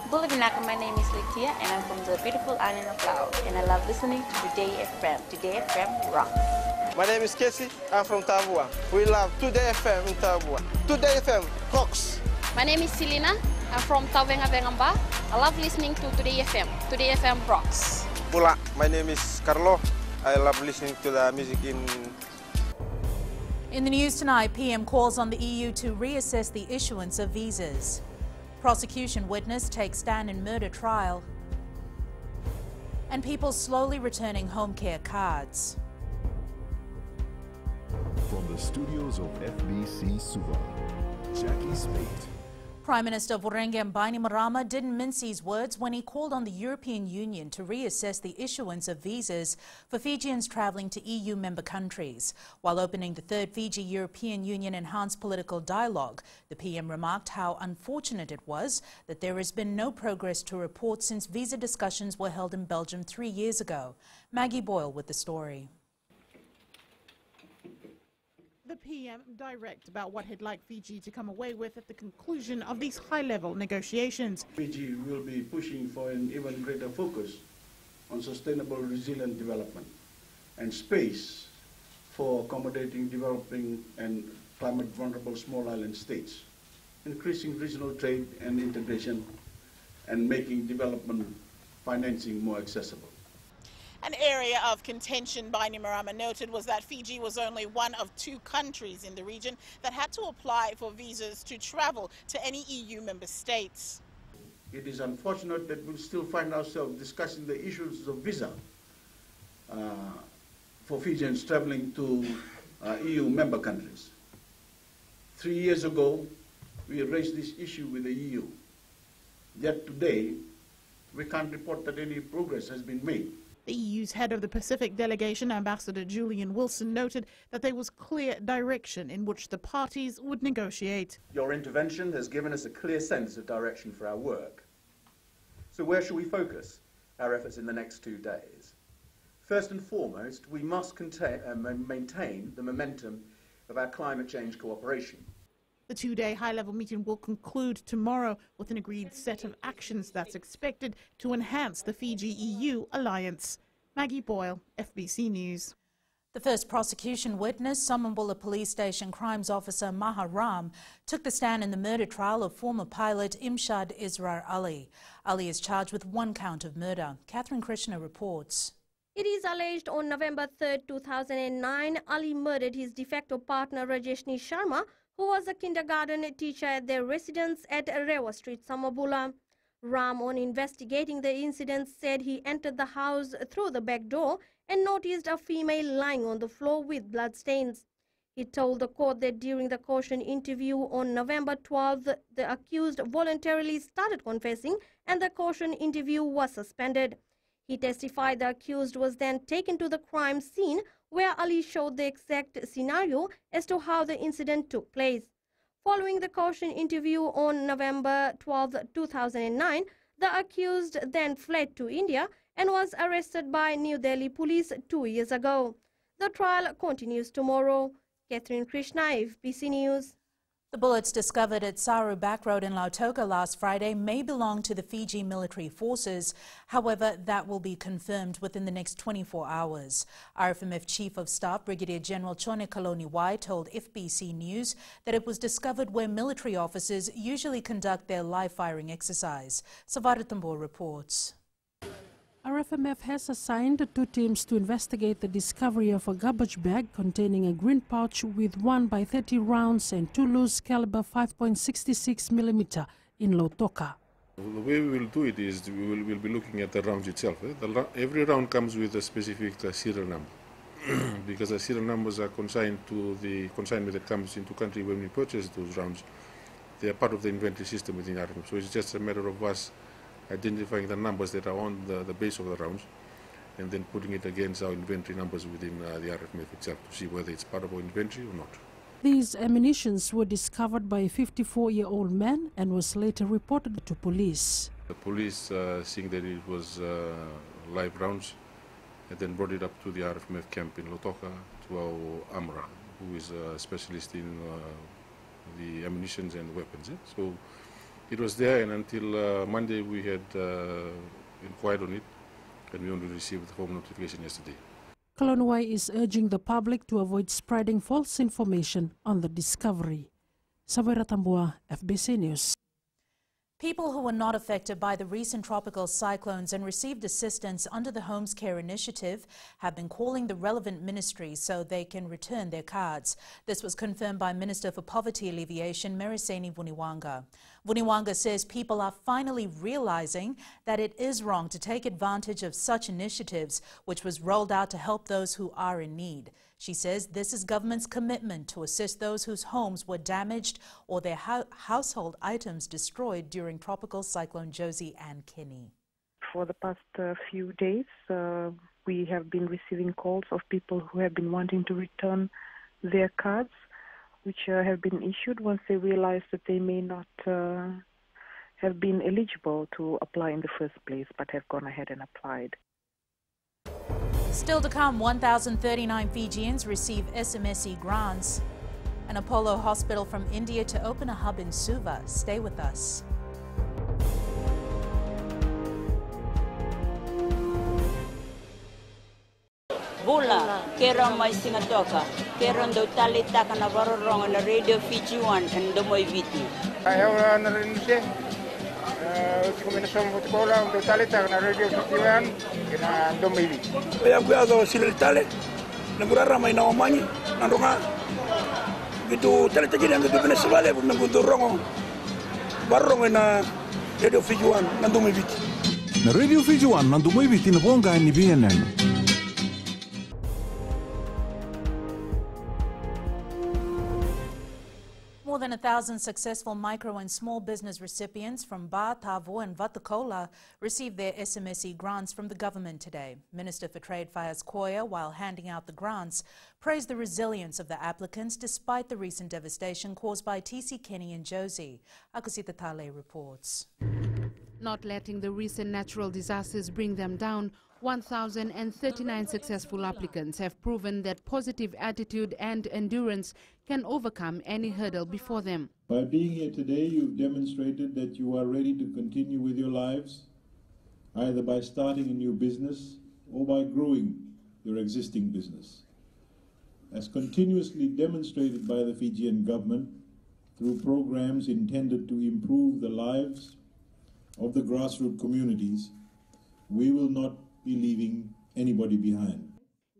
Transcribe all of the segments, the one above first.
Bulabinaka, my name is Litia and I'm from the beautiful island of Laos and I love listening to Today FM. Today FM rocks. My name is Casey, I'm from Tabua. We love Today FM in Tabua. Today FM rocks. My name is Selena, I'm from Tavenga Vengamba. I love listening to Today FM. Today FM rocks. Pula, my name is Carlo. I love listening to the music In the news tonight, PM calls on the EU to reassess the issuance of visas. Prosecution witness takes stand in murder trial. And people slowly returning home care cards. From the studios of FBC Suva, Jackie Spate. Prime Minister Voreqe Bainimarama didn't mince his words when he called on the European Union to reassess the issuance of visas for Fijians travelling to EU member countries. While opening the third Fiji-European Union Enhanced Political Dialogue, the PM remarked how unfortunate it was that there has been no progress to report since visa discussions were held in Belgium 3 years ago. Maggie Boyle with the story. The PM direct about what he'd like Fiji to come away with at the conclusion of these high-level negotiations. Fiji will be pushing for an even greater focus on sustainable, resilient development and space for accommodating developing and climate-vulnerable small island states, increasing regional trade and integration, and making development financing more accessible. An area of contention, Bainimarama noted, was that Fiji was only one of 2 countries in the region that had to apply for visas to travel to any EU member states. It is unfortunate that we'll still find ourselves discussing the issues of visa for Fijians traveling to EU member countries. 3 years ago, we raised this issue with the EU. Yet today, we can't report that any progress has been made. The EU's head of the Pacific delegation, Ambassador Julian Wilson, noted that there was clear direction in which the parties would negotiate. Your intervention has given us a clear sense of direction for our work. So where shall we focus our efforts in the next 2 days? First and foremost, we must maintain the momentum of our climate change cooperation. The 2-day high-level meeting will conclude tomorrow with an agreed set of actions that's expected to enhance the Fiji-EU alliance. Maggie Boyle, FBC News. The first prosecution witness, Somambula Police Station Crimes Officer Maha Ram, took the stand in the murder trial of former pilot Imshad Israr Ali. Ali is charged with 1 count of murder. Catherine Krishna reports. It is alleged on November 3, 2009, Ali murdered his de facto partner Rajeshni Sharma, who was a kindergarten teacher at their residence at Rewa Street, Somambula. Ram, on investigating the incident, said he entered the house through the back door and noticed a female lying on the floor with bloodstains. He told the court that during the caution interview on November 12th, the accused voluntarily started confessing and the caution interview was suspended. He testified the accused was then taken to the crime scene where Ali showed the exact scenario as to how the incident took place. Following the caution interview on November 12, 2009, the accused then fled to India and was arrested by New Delhi police 2 years ago. The trial continues tomorrow. Catherine Krishna, FBC News. The bullets discovered at Saru Back Road in Lautoka last Friday may belong to the Fiji military forces. However, that will be confirmed within the next 24 hours. RFMF Chief of Staff Brigadier General Chone Kaloniwai told FBC News that it was discovered where military officers usually conduct their live firing exercise. Savaratambo reports. RFMF has assigned 2 teams to investigate the discovery of a garbage bag containing a green pouch with 1x30 rounds and 2 loose caliber 5.66 mm in Lautoka. The way we will do it is we'll be looking at the rounds itself. Every round comes with a specific serial number because the serial numbers are consigned to the consignment that comes into country when we purchase those rounds. They are part of the inventory system within RFMF, so it's just a matter of us identifying the numbers that are on the base of the rounds and then putting it against our inventory numbers within the RFMF itself to see whether it's part of our inventory or not. These ammunitions were discovered by a 54-year-old man and was later reported to police. The police, seeing that it was live rounds, and then brought it up to the RFMF camp in Lautoka to our Amra, who is a specialist in the ammunitions and weapons. So It was there, and until Monday we had inquired on it, and we only received the home notification yesterday. Kalonwai is urging the public to avoid spreading false information on the discovery. Samira Tambua, FBC News. People who were not affected by the recent tropical cyclones and received assistance under the Homes Care Initiative have been calling the relevant ministries so they can return their cards. This was confirmed by Minister for Poverty Alleviation, Meriseni Vuniwanga. Vuniwanga says people are finally realizing that it is wrong to take advantage of such initiatives, which was rolled out to help those who are in need. She says this is government's commitment to assist those whose homes were damaged or their household items destroyed during Tropical Cyclone Josie and Kenny. For the past few days, we have been receiving calls of people who have been wanting to return their cards, which have been issued once they realize that they may not have been eligible to apply in the first place, but have gone ahead and applied. Still to come, 1,039 Fijians receive SMSE grants. An Apollo hospital from India to open a hub in Suva. Stay with us. Bula, kera mai singatoka, kera ndo tali taka na varorong na Radio Fiji 1 and the moi viti. Ayaw na rin siya. Kombinasyon ko lang ndo tali taka na Radio Fiji 1 kina ndo mai viti. Kaya kuyazo sila tali, nagurara may nawamanyi, nandunga. Gitu tali taki yang gitu Venezuela pun nagudurong, barong na Radio Fiji 1 nando mai viti. Na Radio Fiji 1 nando mai viti na bonga ni BNN. More than 1,000 successful micro and small business recipients from Ba, Tavo and Vatukola received their SMSE grants from the government today. Minister for Trade Faiz Koya, while handing out the grants, praised the resilience of the applicants despite the recent devastation caused by TC Kenny and Josie. Akusita Tale reports. Not letting the recent natural disasters bring them down, 1,039 successful applicants have proven that positive attitude and endurance can overcome any hurdle before them. By being here today, you've demonstrated that you are ready to continue with your lives, either by starting a new business or by growing your existing business. As continuously demonstrated by the Fijian government through programs intended to improve the lives of the grassroots communities, we will not be leaving anybody behind.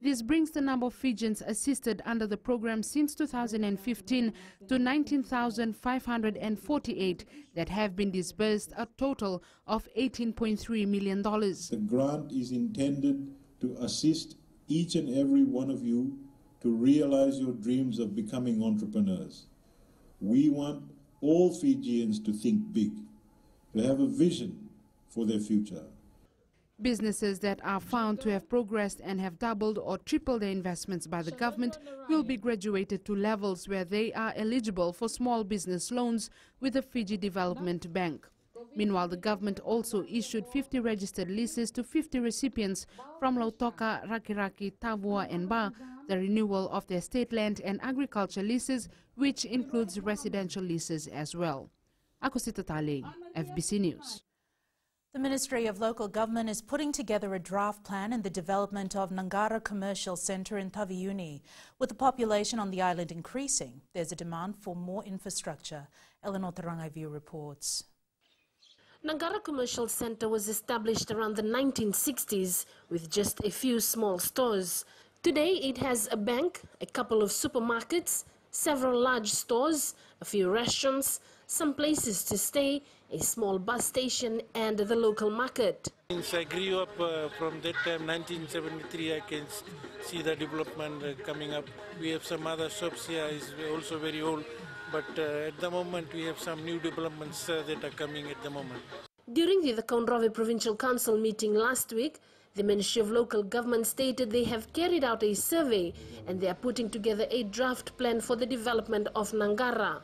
This brings the number of Fijians assisted under the program since 2015 to 19,548 that have been disbursed, a total of $18.3 million. The grant is intended to assist each and every one of you to realize your dreams of becoming entrepreneurs. We want all Fijians to think big, to have a vision for their future. Businesses that are found to have progressed and have doubled or tripled their investments by the government will be graduated to levels where they are eligible for small business loans with the Fiji Development Bank. Meanwhile, the government also issued 50 registered leases to 50 recipients from Lautoka, Rakiraki, Tavua and Ba, the renewal of their state land and agriculture leases, which includes residential leases as well. Akusita Tale, FBC News. The Ministry of Local Government is putting together a draft plan in the development of Nangara Commercial Centre in Taveuni. With the population on the island increasing, there's a demand for more infrastructure. Eleanor Tarangaivu reports. Nangara Commercial Centre was established around the 1960s with just a few small stores. Today it has a bank, a couple of supermarkets, several large stores, a few restaurants, some places to stay, a small bus station and the local market. Since I grew up from that time, 1973, I can see the development coming up. We have some other shops here, is also very old, but at the moment we have some new developments that are coming at the moment. During the Kaunrave Provincial Council meeting last week, the Ministry of Local Government stated they have carried out a survey and they are putting together a draft plan for the development of Nangara.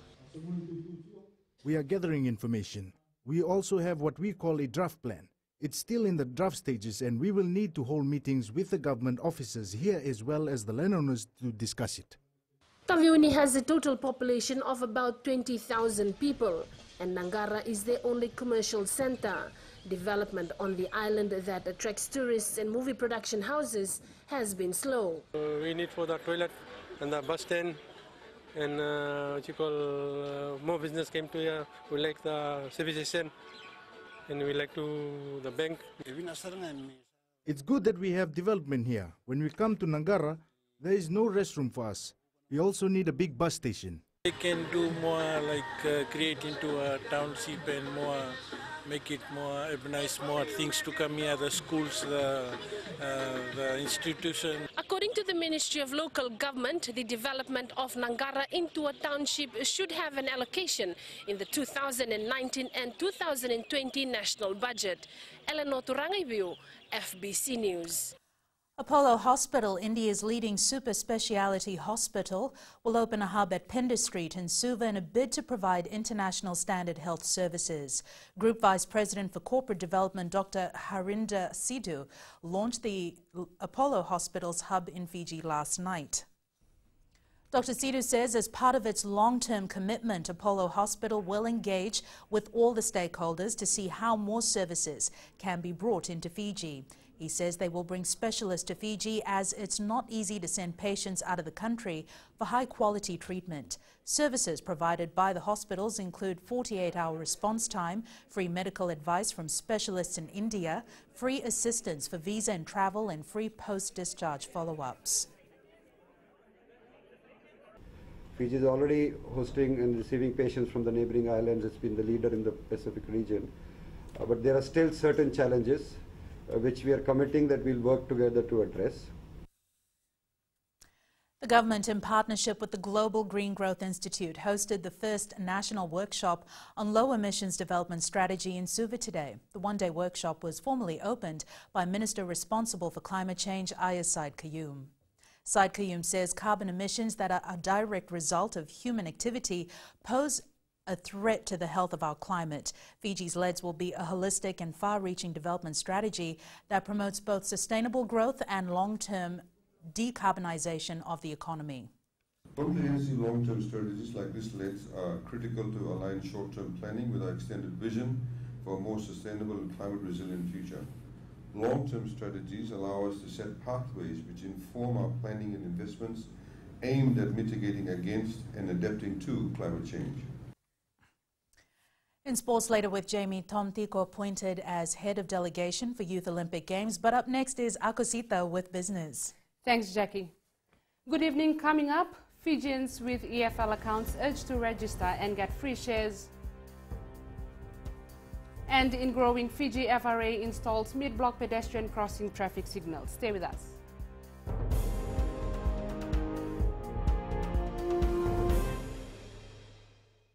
We are gathering information. We also have what we call a draft plan. It's still in the draft stages and we will need to hold meetings with the government officers here as well as the landowners to discuss it. Taveuni has a total population of about 20,000 people. and Nangara is the only commercial center. Development on the island that attracts tourists and movie production houses has been slow. We need for the toilet and the bus stand, and more business came to here. We like the civilization, and we like to the bank. It's good that we have development here. When we come to Nangara, there is no restroom for us. We also need a big bus station. They can do more, like create into a township and more, make it more urbanized, more things to come here, the schools, the institution. According to the Ministry of Local Government, the development of Nangara into a township should have an allocation in the 2019 and 2020 national budget. Eleanor Turangayu, FBC News. Apollo Hospital, India's leading super speciality hospital, will open a hub at Pender Street in Suva in a bid to provide international standard health services. Group Vice President for Corporate Development Dr. Harinder Sidhu launched the Apollo Hospital's hub in Fiji last night. Dr. Sidhu says as part of its long-term commitment, Apollo Hospital will engage with all the stakeholders to see how more services can be brought into Fiji. He says they will bring specialists to Fiji as it's not easy to send patients out of the country for high-quality treatment. Services provided by the hospitals include 48-hour response time, free medical advice from specialists in India, free assistance for visa and travel, and free post-discharge follow-ups. Fiji is already hosting and receiving patients from the neighboring islands. It's been the leader in the Pacific region. But there are still certain challenges which we are committing that we'll work together to address. The government, in partnership with the Global Green Growth Institute, hosted the first national workshop on low emissions development strategy in Suva today. The one-day workshop was formally opened by Minister responsible for climate change, Ayaz Said Qayyum. Said Qayyum says carbon emissions that are a direct result of human activity pose a threat to the health of our climate. Fiji's LEDS will be a holistic and far-reaching development strategy that promotes both sustainable growth and long-term decarbonization of the economy. Comprehensive long-term strategies like this LEDS are critical to align short-term planning with our extended vision for a more sustainable and climate-resilient future. Long-term strategies allow us to set pathways which inform our planning and investments aimed at mitigating against and adapting to climate change. In sports later with Jamie Tomtiko appointed as head of delegation for Youth Olympic Games. But up next is Akosita with business. Thanks, Jackie. Good evening. Coming up, Fijians with EFL accounts urged to register and get free shares. And in growing, Fiji FRA installs mid-block pedestrian crossing traffic signals. Stay with us.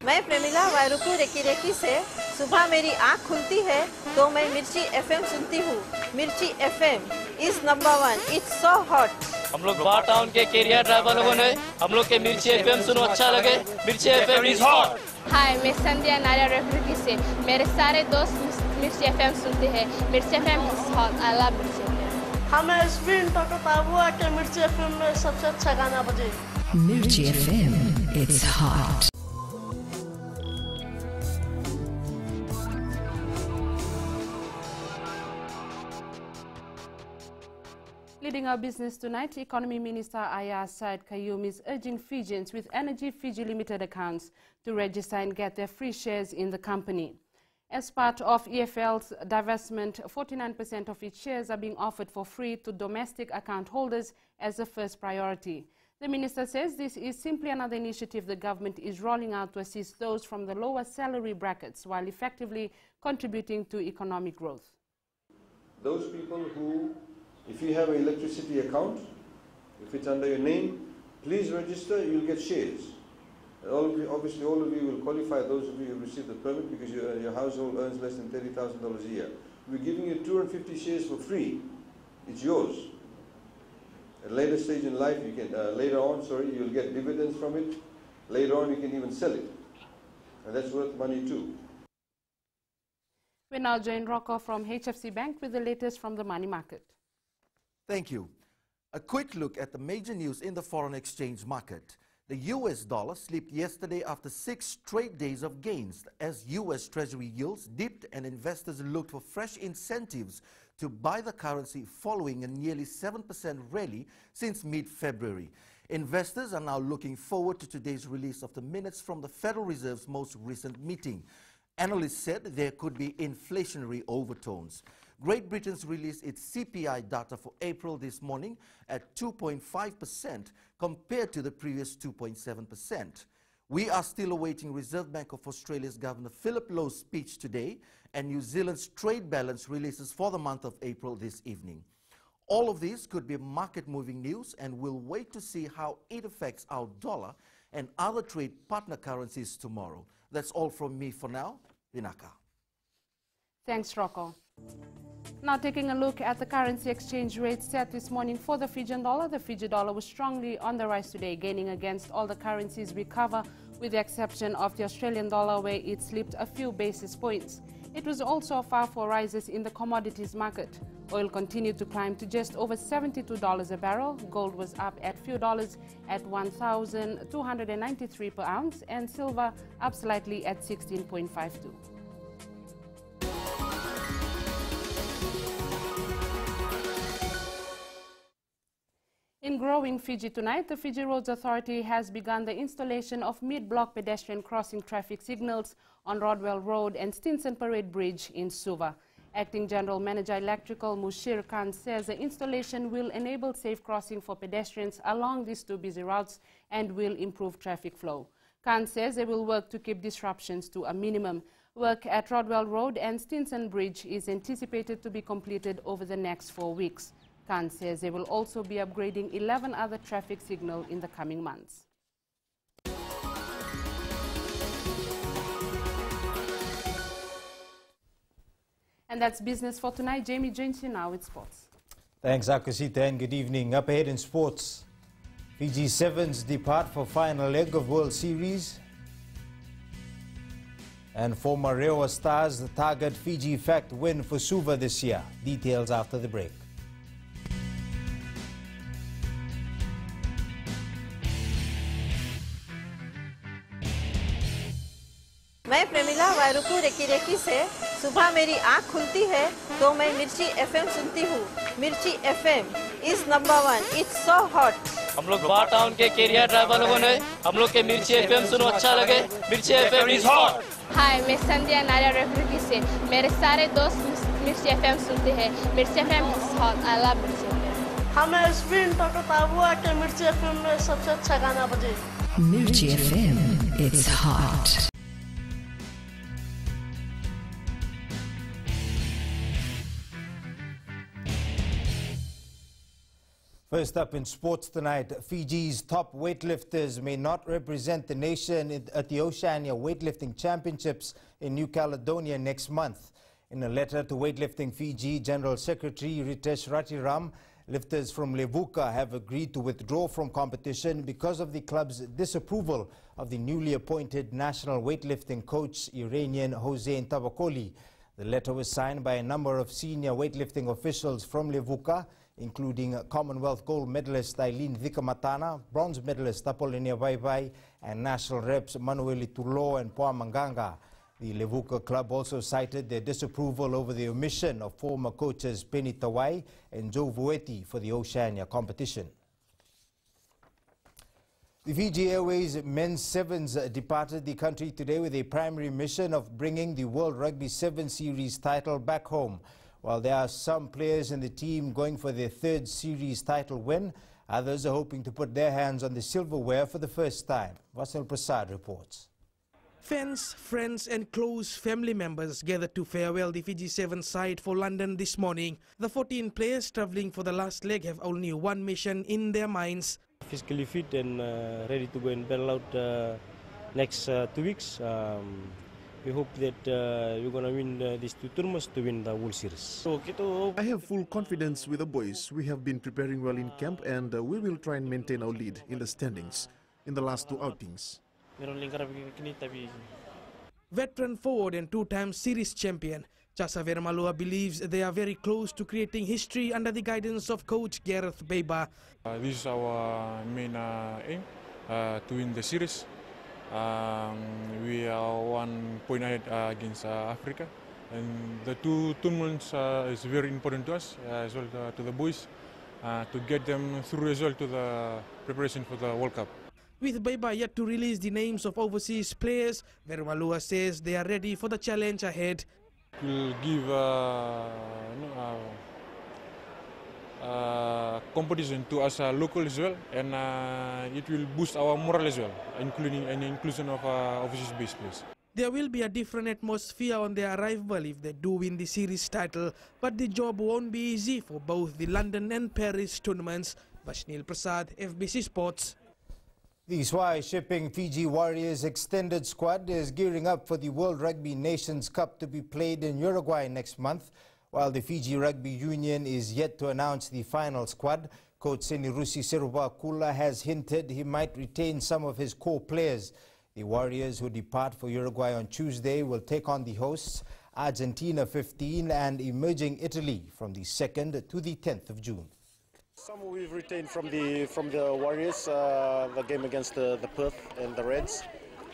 मैं Premila वायरुकू recce recce से सुबह मेरी आँख खुलती है तो मैं मिर्ची एफएम सुनती हूँ। मिर्ची FM is number 1, it's so hot. हम लोग बार टाउन के कैरियर ड्राइवर लोगों ने हम लोग के मिर्ची एफएम सुनो अच्छा लगे। मिर्ची एफएम इज हॉट। हाय, मैं संध्या नारिया रेफ्रिकी से मेरे सारे दोस्त मिर्ची एफएम सुनते हैं। मिर्ची FM is hot. I love मिर्ची एफएम। हमें स्पिन टोटो हुआ कि मिर्ची एफएम में सबसे अच्छा गाना बजे। मिर्ची FM it's hot. Leading our business tonight, Economy Minister Ayaz Said Qayyum is urging Fijians with Energy Fiji Limited accounts to register and get their free shares in the company. As part of EFL's divestment, 49% of its shares are being offered for free to domestic account holders as the first priority. The minister says this is simply another initiative the government is rolling out to assist those from the lower salary brackets while effectively contributing to economic growth. Those people who, if you have an electricity account, if it's under your name, please register, you'll get shares. Obviously all of you will qualify, those of you who receive the permit, because your household earns less than $30,000 a year. We're giving you 250 shares for free. It's yours. At a later stage in life, you can, you'll get dividends from it. Later on, you can even sell it. And that's worth money too. We now join Rocco from HFC Bank with the latest from the money market. Thank you. A quick look at the major news in the foreign exchange market. The US dollar slipped yesterday after 6 straight days of gains as US Treasury yields dipped and investors looked for fresh incentives to buy the currency following a nearly 7% rally since mid-February. Investors are now looking forward to today's release of the minutes from the Federal Reserve's most recent meeting. Analysts said there could be inflationary overtones. Great Britain's released its CPI data for April this morning at 2.5% compared to the previous 2.7%. We are still awaiting Reserve Bank of Australia's Governor Philip Lowe's speech today and New Zealand's trade balance releases for the month of April this evening. All of these could be market-moving news, and we'll wait to see how it affects our dollar and other trade partner currencies tomorrow. That's all from me for now. Vinaka. Thanks, Rocco. Now taking a look at the currency exchange rate set this morning for the Fijian dollar. The Fiji dollar was strongly on the rise today, gaining against all the currencies we cover, with the exception of the Australian dollar, where it slipped a few basis points. It was also far for rises in the commodities market. Oil continued to climb to just over $72 a barrel. Gold was up at few dollars at $1,293 per ounce, and silver up slightly at 16.52. In growing Fiji tonight, the Fiji Roads Authority has begun the installation of mid-block pedestrian crossing traffic signals on Rodwell Road and Stinson Parade Bridge in Suva. Acting General Manager Electrical Mushir Khan says the installation will enable safe crossing for pedestrians along these two busy routes and will improve traffic flow. Khan says they will work to keep disruptions to a minimum. Work at Rodwell Road and Stinson Bridge is anticipated to be completed over the next 4 weeks. Khan says they will also be upgrading 11 other traffic signals in the coming months. And that's business for tonight. Jamie joins you now with sports. Thanks, Akasita, and good evening. Up ahead in sports, Fiji Sevens depart for final leg of World Series. And former Rewa stars target Fiji Fact win for Suva this year. Details after the break. मैं Premila वायरुकू recce recce से सुबह मेरी आँख खुलती है तो मैं मिर्ची एफएम सुनती हूँ। मिर्ची FM is number 1। It's so hot. हम लोग बार टाउन के कैरियर ड्राइवर लोगों ने हम लोग के मिर्ची एफएम सुनो अच्छा लगे। मिर्ची एफएम इज हॉट। हाय, मैं संध्या नारियल रेफ्रिकी से। मेरे सारे दोस्त मिर्ची एफएम सुनते हैं। मिर्ची FM is hot. I love मिर्ची एफएम। हमें स्पिन टकता हुआ कि मिर्ची एफएम में सबसे अच्छा गाना बजे। Mirchi FM, it's hot. First up in sports tonight, Fiji's top weightlifters may not represent the nation at the Oceania Weightlifting Championships in New Caledonia next month. In a letter to Weightlifting Fiji, General Secretary Ritesh Ratiram, lifters from Levuka have agreed to withdraw from competition because of the club's disapproval of the newly appointed national weightlifting coach, Iranian Jose Ntabakoli. The letter was signed by a number of senior weightlifting officials from Levuka, including Commonwealth gold medalist Eileen Vikamatana, bronze medalist Apollonia Baibai, and national reps Manueli Tulo and Poa Manganga. The Levuka club also cited their disapproval over the omission of former coaches Penny Tawai and Joe Vueti for the Oceania competition. The Fiji Airways men's sevens departed the country today with a primary mission of bringing the World Rugby 7 Series title back home. While there are some players in the team going for their third series title win, others are hoping to put their hands on the silverware for the first time. Vasil Prasad reports. Fans, friends and close family members gathered to farewell the Fiji 7 side for London this morning. The 14 players travelling for the last leg have only one mission in their minds. Physically fit and ready to go and battle out next 2 weeks. We hope that we're going to win these 2 tournaments to win the World Series. I have full confidence with the boys. We have been preparing well in camp and we will try and maintain our lead in the standings in the last 2 outings. Veteran forward and 2-time series champion Chasa Veramalua believes they are very close to creating history under the guidance of coach Gareth Beiba. This is our main aim to win the series. We are 1 point ahead against Africa, and the two tournaments is very important to us as well to the boys to get them through as well to the preparation for the World Cup. With Beba yet to release the names of overseas players, Verumalua says they are ready for the challenge ahead. Will give competition to us local as well, and it will boost our morale as well, including an inclusion of overseas based players. There will be a different atmosphere on their arrival if they do win the series title, but the job won't be easy for both the London and Paris tournaments. Vashnil Prasad, FBC Sports. The Swai Shipping Fiji Warriors extended squad is gearing up for the World Rugby Nations Cup to be played in Uruguay next month. While the Fiji Rugby Union is yet to announce the final squad, coach Senirusi Serubakula has hinted he might retain some of his core players. The Warriors, who depart for Uruguay on Tuesday, will take on the hosts Argentina 15 and emerging Italy from the 2nd to the 10th of June. Some we've retained from the Warriors, the game against the Perth and the Reds,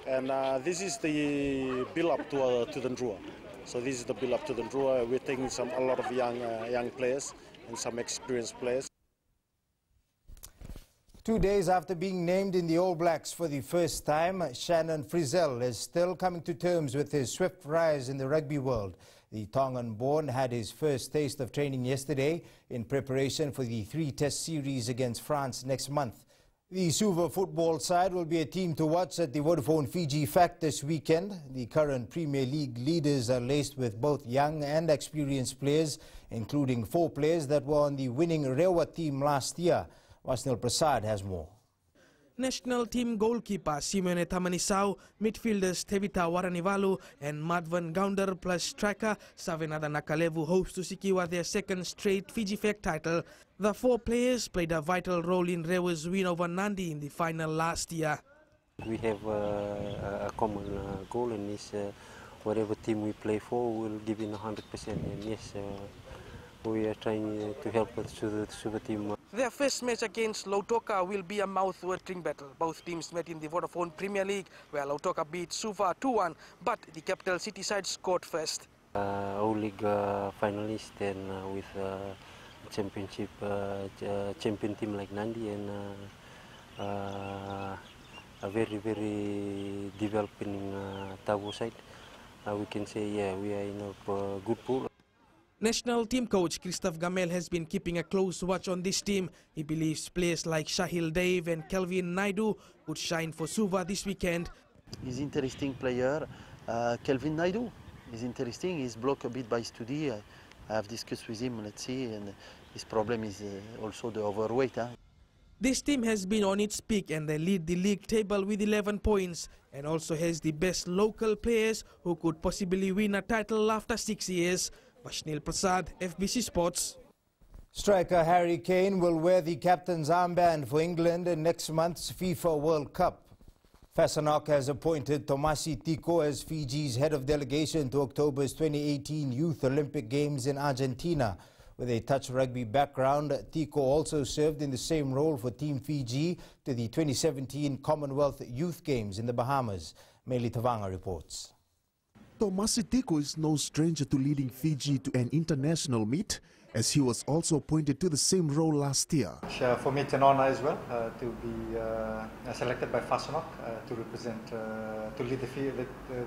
and this is the build-up to the Ndrua. So this is the build-up to the Ndrua. We're taking a lot of young players and some experienced players. 2 days after being named in the All Blacks for the first time, Shannon Frizzell is still coming to terms with his swift rise in the rugby world. The Tongan-born had his first taste of training yesterday in preparation for the 3-test series against France next month. The Suva football side will be a team to watch at the Vodafone Fiji Fact this weekend. The current Premier League leaders are laced with both young and experienced players, including 4 players that were on the winning Rewa team last year. Vasnil Prasad has more. National team goalkeeper Simone Tamanisau, midfielders Tevita Waranivalu and Madvan Gounder plus striker Savenada Nakalevu hopes to secure their second straight Fiji Fact title. The 4 players played a vital role in Rewa's win over Nandi in the final last year. We have a common goal, and is whatever team we play for, we'll give in 100%. And yes, we are trying to help the Suva team. Their first match against Lautoka will be a mouth-watering battle. Both teams met in the Vodafone Premier League, where Lautoka beat Suva 2-1, but the capital city side scored first. Our league finalist, and with championship champion team like Nandi, and a very developing Tavo side, we can say, yeah, we are in a good pool. National team coach Christophe Gamel has been keeping a close watch on this team. He believes players like Shahil Dave and Kelvin Naidu would shine for Suva this weekend. He's an interesting player. Kelvin Naidu is interesting. He's blocked a bit by Studi. I have discussed with him, let's see, and his problem is also the overweight. This team has been on its peak, and they lead the league table with 11 points and also has the best local players who could possibly win a title after 6 years. Vashnil Prasad, FBC Sports. Striker Harry Kane will wear the captain's armband for England in next month's FIFA World Cup. Fasanok has appointed Tomasi Tico as Fiji's head of delegation to October's 2018 Youth Olympic Games in Argentina. With a touch rugby background, Tico also served in the same role for Team Fiji to the 2017 Commonwealth Youth Games in the Bahamas. Meli Tavanga reports. Tomasi Tico is no stranger to leading Fiji to an international meet, as he was also appointed to the same role last year. For me, it's an honor as well to be selected by Fasanok to represent, to lead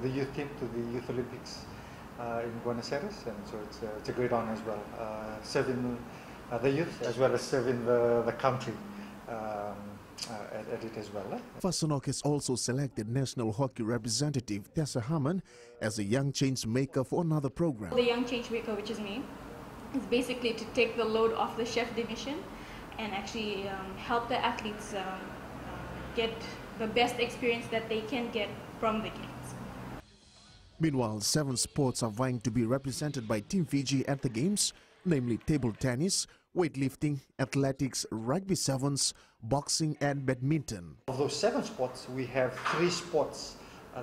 the youth team to the Youth Olympics in Buenos Aires, and so it's a great honor as well, serving the youth as well as serving the country. At it as well. Fasanok has also selected national hockey representative Tessa Harmon as a young change maker for another program. The young change maker, which is me, is basically to take the load off the chef division and actually help the athletes get the best experience that they can get from the games. Meanwhile, 7 sports are vying to be represented by Team Fiji at the games, namely table tennis, weightlifting, athletics, rugby sevens, boxing and badminton. Of those 7 sports, we have 3 sports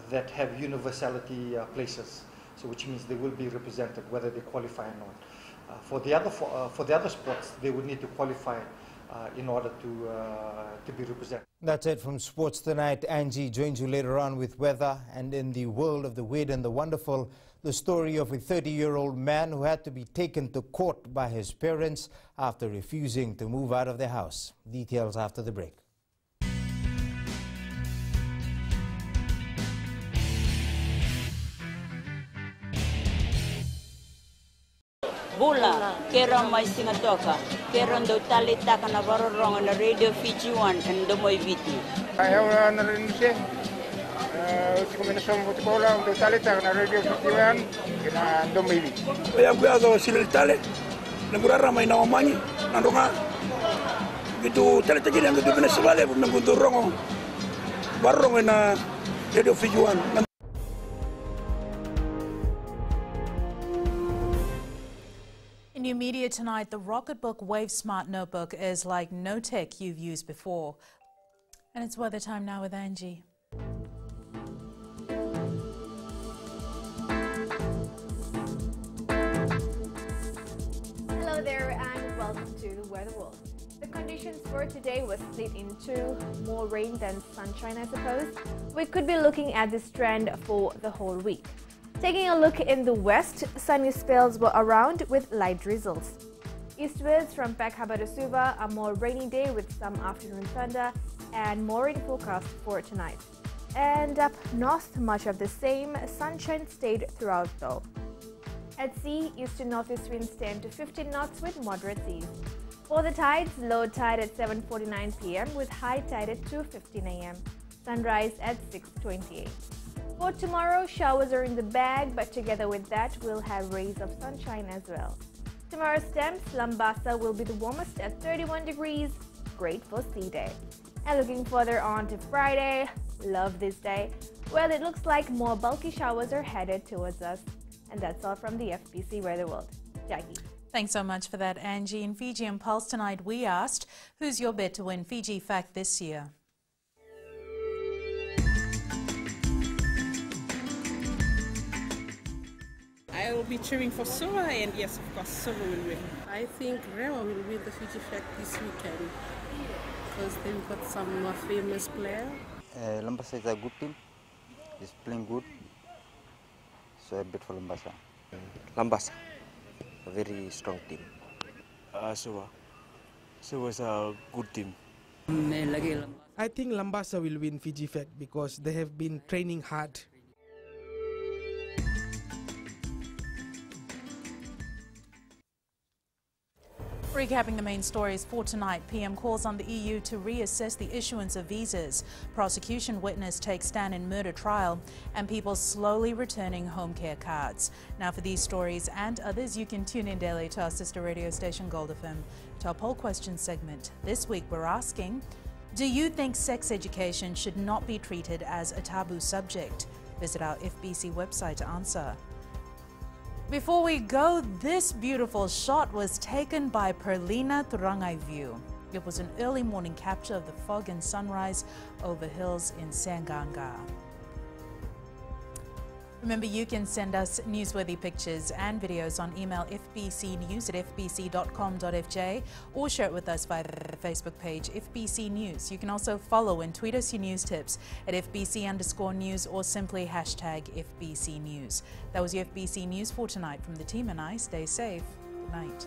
that have universality places, so which means they will be represented whether they qualify or not. For the other sports, they would need to qualify in order to be represented. That's it from Sports Tonight. Angie joins you later on with weather, and in the world of the weird and the wonderful, the story of a 30-year-old man who had to be taken to court by his parents after refusing to move out of their house. Details after the break. Bula, kera mai singatoka, kera ndo talita kana varorong na Radio Fiji 1 and Domoy Viti. Ayaw na rin siya. Usi ko minasong butikola ndo talita kana Radio Fiji 1 kina Domoy Viti. Ayaw ko yazo sila tale, nagurara may nawamanyi, nandunga. Gitu talita gini ang gitu pinasabali, nagundurong varong na Radio Fiji 1. In new media tonight, the Rocketbook Wave Smart Notebook is like no tech you've used before. And it's weather time now with Angie. Hello there and welcome to the Weather World. The conditions for today was split into more rain than sunshine, I suppose. We could be looking at this trend for the whole week. Taking a look in the west, sunny spells were around with light drizzles. Eastwards from Peck-Harbor to Suva, a more rainy day with some afternoon thunder and more rain forecast for tonight. And up north, much of the same, sunshine stayed throughout though. At sea, east to northeast winds 10 to 15 knots with moderate seas. For the tides, low tide at 7:49 p.m. with high tide at 2:15 a.m. Sunrise at 6:28. For tomorrow, showers are in the bag, but together with that, we'll have rays of sunshine as well. Tomorrow's temps, Lambasa will be the warmest at 31 degrees, great for sea day. And looking further on to Friday, love this day. Well, it looks like more bulky showers are headed towards us. And that's all from the FBC Weather World. Jackie. Thanks so much for that, Angie. In Fiji and Pulse tonight, we asked, who's your bet to win Fiji Fact this year? I will be cheering for Suva, and yes, of course, Suva will win. I think Rewa will win the Fiji Fact this weekend because they've got some more famous players. Lambasa is a good team. It's playing good. So I bet for Lambasa. Lambasa, a very strong team. Suva. Suva is a good team. I think Lambasa will win Fiji Fact because they have been training hard. Recapping the main stories for tonight, PM calls on the EU to reassess the issuance of visas. Prosecution witness takes stand in murder trial, and people slowly returning home care cards. Now for these stories and others, you can tune in daily to our sister radio station Gold FM. To our poll question segment, this week we're asking, do you think sex education should not be treated as a taboo subject? Visit our FBC website to answer. Before we go, this beautiful shot was taken by Perlina Turangai View. It was an early morning capture of the fog and sunrise over hills in Sanganga. Remember, you can send us newsworthy pictures and videos on email fbcnews@fbc.com.fj or share it with us via the Facebook page FBC News. You can also follow and tweet us your news tips at FBC_news or simply #FBC News. That was your FBC News for tonight. From the team and I, stay safe. Good night.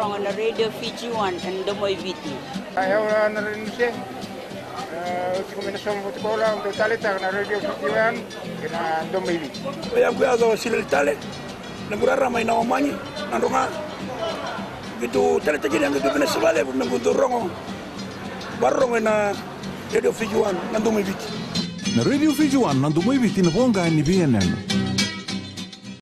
On the Radio Fiji 1 and Domoy Viti. Ayaw na rin siya. Usi ko minasong butikola ndo talita kana Radio Fiji 1 kina Domoy Viti. Ayaw ko yazo sila tale, nagurara may nawamanyi, nandunga. Gitu talita gini ang gitu pinasabali, nagundurong varong na Radio Fiji 1 na Domoy Viti. Na Radio Fiji 1 na Domoy Viti na ponga ni BNN.